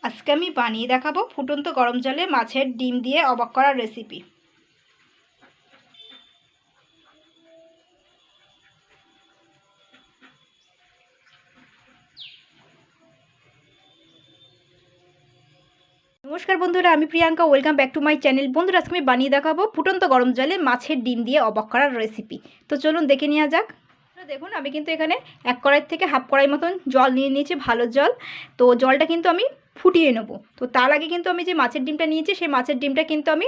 আজকে আমি বানিয়ে দেখাবো ফুটন্ত গরম জলে মাছের ডিম দিয়ে অবাক করার রেসিপি। নমস্কার বন্ধুরা, আমি Priyanka. Welcome back to my channel. বন্ধুরা, আজকে আমি বানিয়ে দেখাবো ফুটন্ত গরম জলে মাছের ডিম দিয়ে অবাক করার রেসিপি। তো চলুন দেখে নেওয়া যাক। দেখুন, আমি কিন্তু এখানে এক কড়াই থেকে হাফ কড়াই মতন জল নিয়ে নিয়েছি, ভালো জল। তো জলটা কিন্তু আমি ফুটিয়ে নেব। তো তার আগে কিন্তু আমি যে মাছের ডিমটা নিয়েছি, সেই মাছের ডিমটা কিন্তু আমি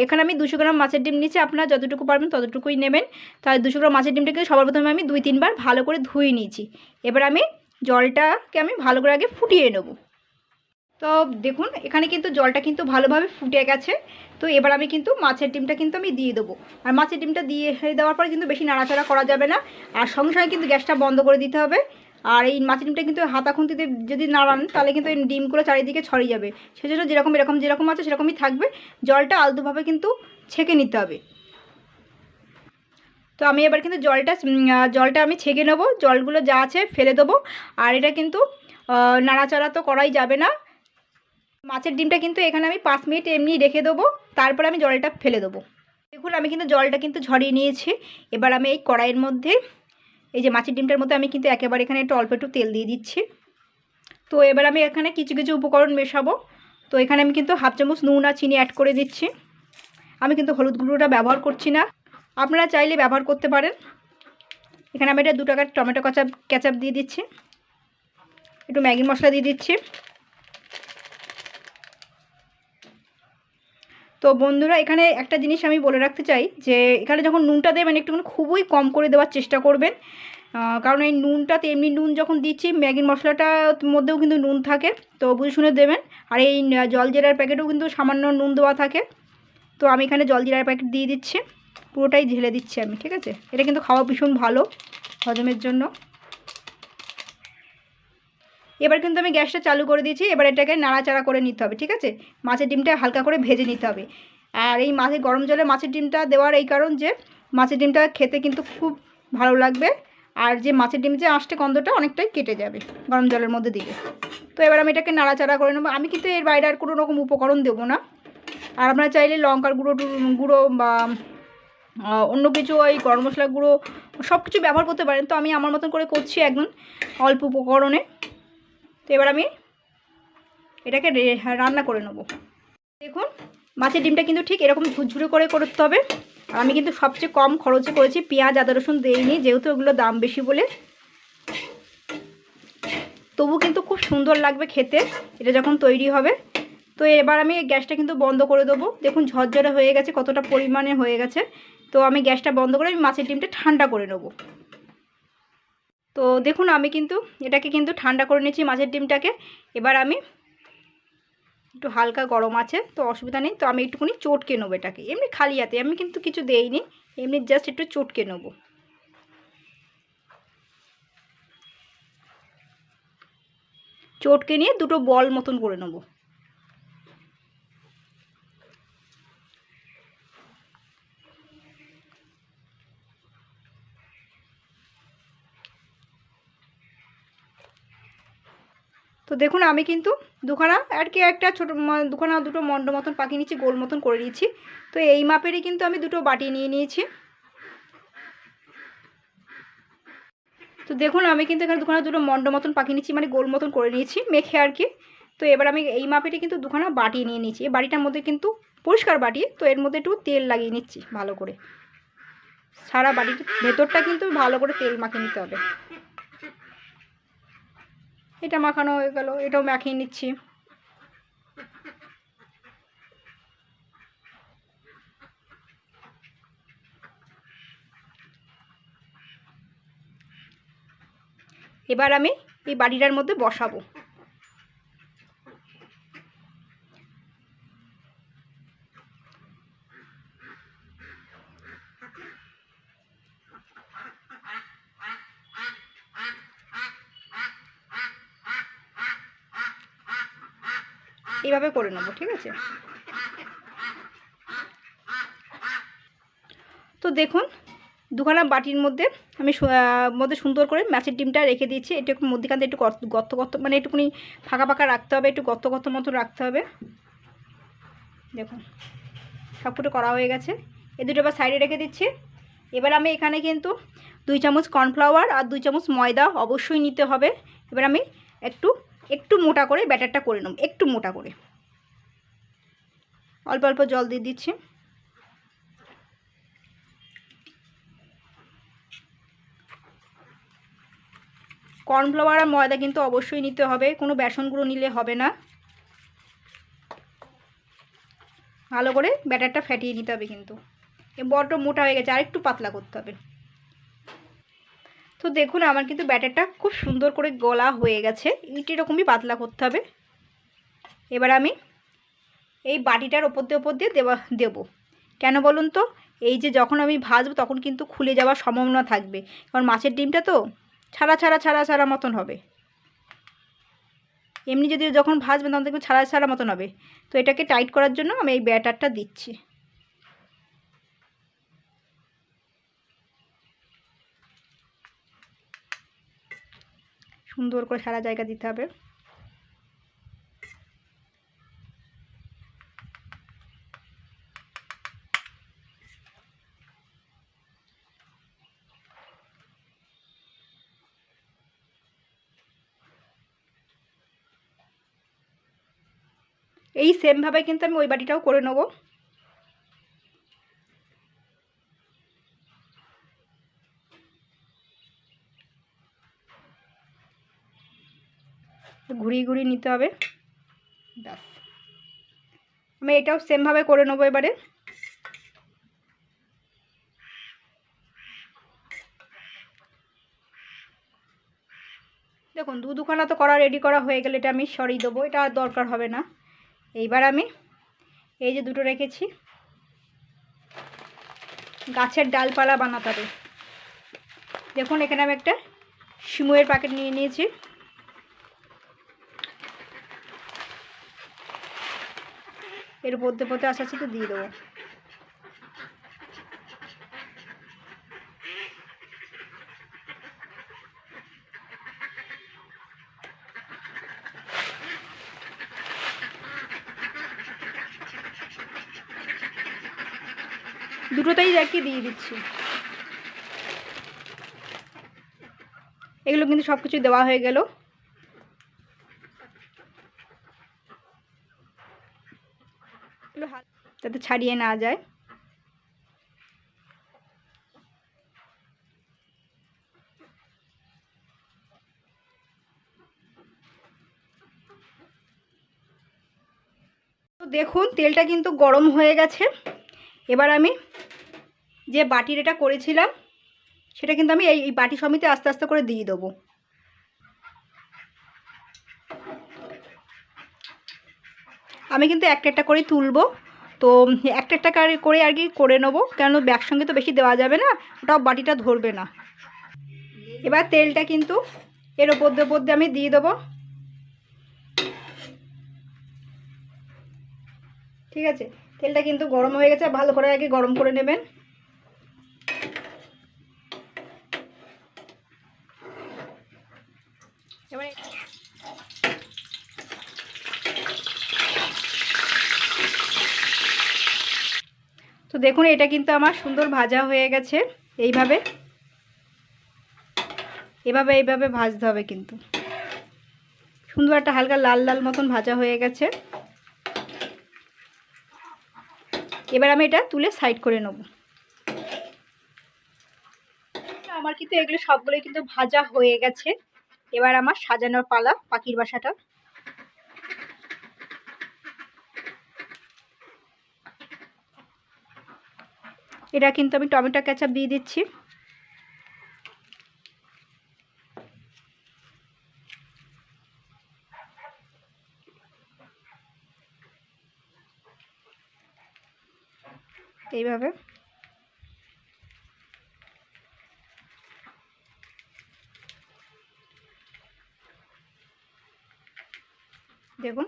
এখানে আমি 200 গ্রাম মাছের ডিম নিয়েছি। আপনারা যতটুকু পারবেন ততটুকুই নেবেন। তাই 200 গ্রাম মাছের ডিমটাকে সবার প্রথমে আমি 2-3 বার ভালো করে ধুয়ে নিয়েছি। এবার আমি জলটাকে আমি ভালো করে আগে ফুটিয়ে নেব। তো দেখুন, এখানে কিন্তু জলটা কিন্তু ভালোভাবে ফুটে গেছে। তো এবার আমি কিন্তু মাছের ডিমটা কিন্তু আমি দিয়ে দেবো। আর মাছের ডিমটা দিয়ে দেওয়ার পর কিন্তু বেশি নাড়াচাড়া করা যাবে না। আর সঙ্গে সঙ্গে কিন্তু গ্যাসটা বন্ধ করে দিতে হবে। আর এই মাছের ডিমটা কিন্তু হাতা খুন্তিতে যদি নাড়ান, তাহলে কিন্তু এই ডিমগুলো চারিদিকে ছড়িয়ে যাবে। সেজন্য যেরকম আছে সেরকমই থাকবে। জলটা আলতোভাবে কিন্তু ছেঁকে নিতে হবে। তো আমি এবার কিন্তু জলটা আমি ছেঁকে নেবো। জলগুলো যা আছে ফেলে দেবো। আর এটা কিন্তু নাড়াচাড়া তো করাই যাবে না। মাছের ডিমটা কিন্তু এখানে আমি 5 মিনিট এমনি রেখে দেবো। তারপর আমি জলটা ফেলে দেবো। দেখুন, আমি কিন্তু জলটা কিন্তু ঝরিয়ে নিয়েছি। এবার আমি এই কড়াইয়ের মধ্যে এই যে মাছের ডিমটার মধ্যে আমি কিন্তু একেবারে এখানে অল্প একটু তেল দিয়ে দিচ্ছি। তো এবার আমি এখানে কিছু কিছু উপকরণ মেশাবো। তো এখানে আমি কিন্তু হাফ চামচ নুন আর চিনি অ্যাড করে দিচ্ছি। আমি কিন্তু হলুদ গুঁড়োটা ব্যবহার করছি না, আপনারা চাইলে ব্যবহার করতে পারেন। এখানে আমি এটা 2 টাকার টমেটো কেচাপ দিয়ে দিচ্ছি। একটু ম্যাগি মশলা দিয়ে দিচ্ছি। তো বন্ধুরা, এখানে একটা জিনিস আমি বলে রাখতে চাই যে এখানে যখন নুনটা দেবেন একটুখানি খুবই কম করে দেওয়ার চেষ্টা করবেন। কারণ এই নুনটাতে এমনি নুন যখন দিচ্ছি, ম্যাগির মশলাটার মধ্যেও কিন্তু নুন থাকে। তো বুঝে শুনে দেবেন। আর এই জলজিরার প্যাকেটেও কিন্তু সামান্য নুন দেওয়া থাকে। তো আমি এখানে জলজিরার প্যাকেট দিয়ে দিচ্ছি, পুরোটাই ঢেলে দিচ্ছি আমি, ঠিক আছে? এটা কিন্তু খাওয়া ভীষণ ভালো হজমের জন্য। এবার কিন্তু আমি গ্যাসটা চালু করে দিয়েছি। এবার এটাকে নাড়াচাড়া করে নিতে হবে, ঠিক আছে? মাছের ডিমটা হালকা করে ভেজে নিতে হবে। আর এই গরম জলে মাছের ডিমটা দেওয়ার এই কারণ যে মাছের ডিমটা খেতে কিন্তু খুব ভালো লাগবে। আর যে মাছের ডিম যে আঁশটে গন্ধটা অনেকটাই কেটে যাবে গরম জলের মধ্যে দিলে। তো এবার আমি এটাকে নাড়াচাড়া করে নেবো। আমি কিন্তু এর বাইরে আর কোনো রকম উপকরণ দেবো না। আর আপনারা চাইলে লঙ্কার গুঁড়ো বা অন্য কিছু ওই গরম মশলা গুঁড়ো সব কিছু ব্যবহার করতে পারেন। তো আমি আমার মতন করে করছি একদম অল্প উপকরণে। তো এবার আমি এটাকে রান্না করে নেব। দেখুন, মাছের ডিমটা কিন্তু ঠিক এরকম ঝুরঝুরে করে করতে হবে। আর আমি কিন্তু সবচেয়ে কম খরচে করেছি, পেঁয়াজ আদা রসুন দিইনি, যেহেতু এগুলো দাম বেশি বলে। তবু কিন্তু খুব সুন্দর লাগবে খেতে এটা যখন তৈরি হবে। তো এবার আমি গ্যাসটা কিন্তু বন্ধ করে দেবো। দেখুন ঝরঝরে হয়ে গেছে, কতটা পরিমাণে হয়ে গেছে। তো আমি গ্যাসটা বন্ধ করে আমি মাছের ডিমটা ঠান্ডা করে নেব। তো দেখুন, আমি কিন্তু এটাকে কিন্তু ঠান্ডা করে নিয়েছি মাছের ডিমটাকে। এবার আমি একটু হালকা গরম আছে, তো অসুবিধা নেই। তো আমি একটুখানি চটকে নেবো এটাকে, এমনি খালি হাতে, আমি কিন্তু কিছু দেইনি, এমনি জাস্ট একটু চটকে নেবো। চটকে নিয়ে দুটো বল মতন করে নেবো। তো দেখুন, আমি কিন্তু দুখানা আর কি একটা দুটো মন্ড মতন পাকিয়ে নিয়েছি, গোল মতন করে নিয়েছি। তো এই মাপেরই কিন্তু আমি দুটো বাটি নিয়ে নিয়েছি। তো দেখুন, আমি কিন্তু এখানে দুটো মন্ড মতন পাকিয়ে নিয়েছি, মানে গোল মতন করে নিয়েছি মেখে আর কি। তো এবার আমি এই মাপেরই কিন্তু দুখানা বাটি নিয়ে নিয়েছি। এই বাটিটার মধ্যে কিন্তু পরিষ্কার বাটি, তো এর মধ্যে একটু তেল লাগিয়ে নিচ্ছি ভালো করে। সারা বাটির ভেতরটা কিন্তু ভালো করে তেল মাখিয়ে নিতে হবে। এটা মাখানো হয়ে গেল, এটাও মাখিয়ে নিচ্ছি। এবার আমি এই বাটিটার মধ্যে বসাবো। এইভাবে করে নেবো, ঠিক আছে? তো দেখুন, দুখানা বাটির মধ্যে আমি মধ্যে সুন্দর করে মাছের ডিমটা রেখে দিয়েছি। এটা একটু মধ্যখানতে একটু গর্ত গর্ত মানে একটুখানি ফাঁকা ফাঁকা রাখতে হবে, একটু গর্ত গর্ত মতো রাখতে হবে। দেখুন সবকটু করা হয়ে গেছে। এই দুটো আবার সাইডে রেখে দিচ্ছি। এবার আমি এখানে কিন্তু 2 চামচ কর্নফ্লাওয়ার আর 2 চামচ ময়দা অবশ্যই নিতে হবে। এবার আমি একটু মোটা করে ব্যাটারটা করে নেব, একটু মোটা করে অল্প অল্প জল দিয়ে দিচ্ছি। কর্নফ্লাওয়ার আর ময়দা কিন্তু অবশ্যই নিতে হবে, কোনো বেসন গুঁড়ো নিলে হবে না। ভালো করে ব্যাটারটা ফেটিয়ে নিতে হবে, কিন্তু বড্ড মোটা হয়ে গেছে, আর একটু পাতলা করতে হবে। তো দেখুন আমার কিন্তু ব্যাটারটা খুব সুন্দর করে গলা হয়ে গেছে, এরকমই পাতলা করতে হবে। এবার আমি এই বাটিটার ওপর দিয়ে দেবো। কেন বলুন তো, এই যে যখন আমি ভাজবো তখন কিন্তু খুলে যাওয়ার সম্ভাবনা থাকবে, কারণ মাছের ডিমটা তো ছাড়া ছাড়া ছাড়া ছাড়া মতন হবে। এমনি যদি যখন ভাজবেন তখন দেখবেন ছাড়া ছাড়া মতন হবে। তো এটাকে টাইট করার জন্য আমি এই ব্যাটারটা দিচ্ছি। সুন্দর করে সারা জায়গা দিতে হবে। এই সেমভাবে কিন্তু আমি ওই বাটিটাও করে নেব। ঘুরিয়ে ঘুরিয়ে নিতে হবে। ব্যাস আমি এটাও সেমভাবে করে নেবো এবারে। দেখুন দুখানা তো রেডি করা হয়ে গেলে এটা আমি সরিয়ে দেবো, এটা আর দরকার হবে না। এইবার আমি এই যে দুটো রেখেছি, গাছের ডালপালা বানাতে হবে। দেখুন এখানে আমি একটা সিমুয়ের প্যাকেট নিয়ে নিয়েছি। এর মধ্যে মধ্যে আস্তে আস্তে দিয়ে দেবো। দুটোতেই দেখি দিয়ে দিচ্ছি। এগুলো কিন্তু সব কিছু দেওয়া হয়ে গেল। যাতে ছাড়িয়ে না যায়। তো দেখুন তেলটা কিন্তু গরম হয়ে গেছে। এবার আমি যে বাটির এটা করেছিলাম সেটা কিন্তু আমি এই বাটি সমেতে আস্তে আস্তে করে দিয়ে দেবো। আমি কিন্তু একটা একটা করে তুলবো। তো একটা একটা করে আর কি করে নেবো, কেন একসঙ্গে তো বেশি দেওয়া যাবে না, ওটাও বাটিটা ধরবে না। এবার তেলটা কিন্তু এর ওপর দিয়ে আমি দিয়ে দেবো। ঠিক আছে, তেলটা কিন্তু গরম হয়ে গেছে, ভালো করে আগে গরম করে নেবেন। এবার তো দেখুন এটা কিন্তু আমার সুন্দর ভাজা হয়ে গেছে। এইভাবে এইভাবে ভাজতে হবে, কিন্তু সুন্দর একটা হালকা লাল লাল মতন ভাজা হয়ে গেছে। এবার আমি এটা তুলে সাইড করে নেব। আমার কিন্তু এগুলো সবগুলোই কিন্তু ভাজা হয়ে গেছে। এবার আমার সাজানোর পালা, পাখির বাসাটা। এটা কিন্তু আমি টমেটো কেচাপ দিয়ে দিচ্ছি। এইভাবে দেখুন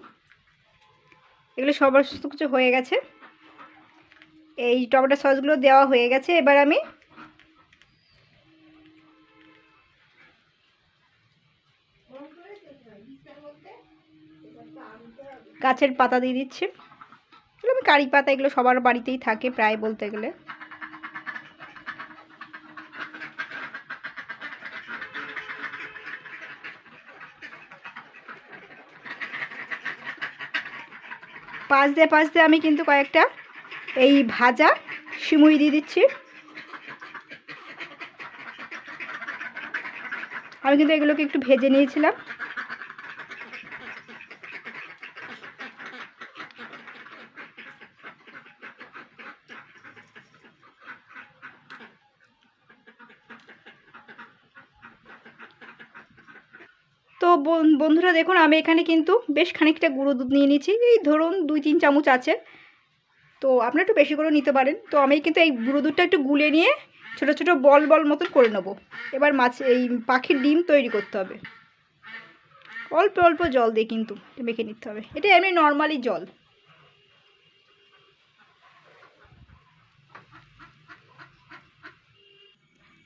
এগুলো সমস্ত কিছু হয়ে গেছে। এই টমেটো সসগুলো দেওয়া হয়ে গেছে। এবার আমি গাছের পাতা দিয়ে দিচ্ছি। এগুলো আমি কারি পাতা, এগুলো সবার বাড়িতেই থাকে প্রায় বলতে গেলে। পাশ দিয়ে আমি কিন্তু কয়েকটা এই ভাজা সিমুই দিয়ে দিচ্ছি। আমি কিন্তু এগুলোকে একটু ভেজে নিয়েছিলাম। তো বন্ধুরা দেখুন, আমি এখানে কিন্তু বেশ খানিকটা গুঁড়ো দুধ নিয়ে নিয়েছি। এই ধরুন 2-3 চামচ আছে, তো আপনারা একটু বেশি করে নিতে পারেন। তো আমি কিন্তু এই গুঁড়ো দুধটা একটু গুলে নিয়ে ছোটো ছোটো বল বল মতন করে নেবো। এবার এই পাখির ডিম তৈরি করতে হবে। অল্প অল্প জল দিয়ে কিন্তু মেখে নিতে হবে। এটা এমনি নর্মালি জল।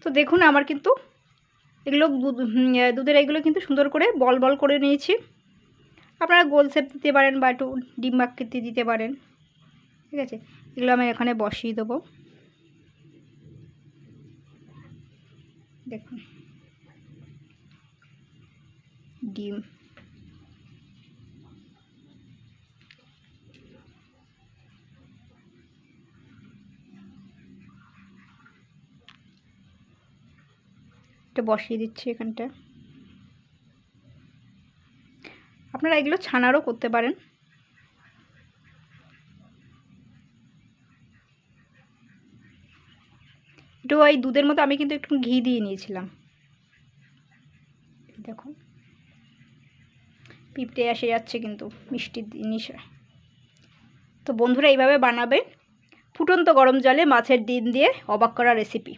তো দেখুন আমার কিন্তু এগুলো দুধের এগুলো কিন্তু সুন্দর করে বল বল করে নিয়েছি। আপনারা গোল শেপ দিতে পারেন বা একটু ডিম আকৃতি দিতে পারেন, ঠিক আছে। এগুলো আমি এখানে বসিয়ে দেবো। দেখুন ডিম, এটা বসিয়ে দিচ্ছি এখানটা। আপনারা এগুলো ছানারও করতে পারেন। একটু ওই দুধের মতো আমি কিন্তু একটু ঘি দিয়ে নিয়েছিলাম। দেখুন পিঁপড়ে এসে যাচ্ছে কিন্তু মিষ্টির জিনিস। তো বন্ধুরা এইভাবে বানাবেন ফুটন্ত গরম জলে মাছের ডিম দিয়ে অবাক করা রেসিপি।